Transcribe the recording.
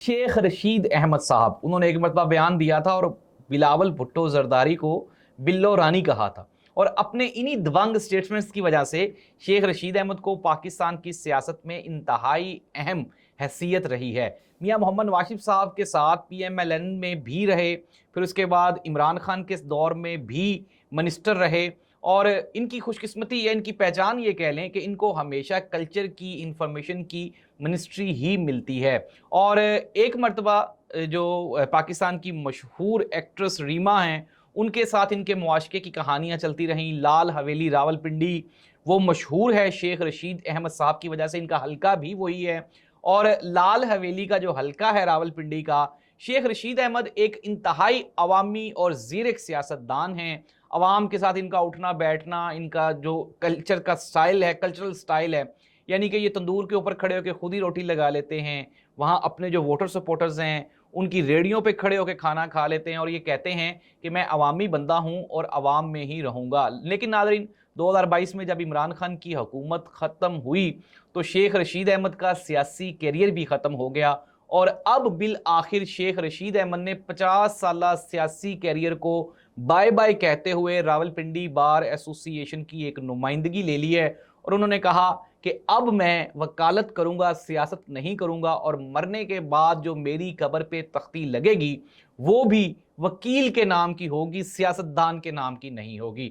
शेख रशीद अहमद साहब, उन्होंने एक मरतबा बयान दिया था और बिलावल भुट्टो जरदारी को बिल्लो रानी कहा था। और अपने इन्हीं दबंग स्टेटमेंट्स की वजह से शेख रशीद अहमद को पाकिस्तान की सियासत में इंतहाई अहम हैसियत रही है। मियां मोहम्मद वाशिफ साहब के साथ PMLN में भी रहे, फिर उसके बाद इमरान खान के दौर में भी मिनिस्टर रहे। और इनकी खुशकिस्मती या इनकी पहचान ये कह लें कि इनको हमेशा कल्चर की, इंफॉर्मेशन की मिनिस्ट्री ही मिलती है। और एक मरतबा जो पाकिस्तान की मशहूर एक्ट्रेस रीमा हैं, उनके साथ इनके मुआशके की कहानियाँ चलती रहीं। लाल हवेली रावलपिंडी वो मशहूर है शेख रशीद अहमद साहब की वजह से, इनका हल्का भी वही है। और लाल हवेली का जो हल्का है रावलपिंडी का, शेख रशीद अहमद एक इंतहाई अवामी और ज़ीरक सियासतदान हैं। अवाम के साथ इनका उठना बैठना, इनका जो कल्चर का स्टाइल है, कल्चरल स्टाइल है, यानी कि ये तंदूर के ऊपर खड़े होकर खुद ही रोटी लगा लेते हैं। वहाँ अपने जो वोटर सपोर्टर्स हैं उनकी रेडियो पे खड़े होकर खाना खा लेते हैं और ये कहते हैं कि मैं अवामी बंदा हूँ और अवाम में ही रहूँगा। लेकिन नाज़रीन, 2022 में जब इमरान खान की हुकूमत ख़त्म हुई तो शेख रशीद अहमद का सियासी कैरियर भी ख़त्म हो गया। और अब बिल आखिर शेख रशीद अहमद ने 50 साला सियासी कैरियर को बाय बाय कहते हुए रावलपिंडी बार एसोसिएशन की एक नुमाइंदगी ले ली है। और उन्होंने कहा कि अब मैं वकालत करूंगा, सियासत नहीं करूंगा, और मरने के बाद जो मेरी कब्र पे तख्ती लगेगी वो भी वकील के नाम की होगी, सियासतदान के नाम की नहीं होगी।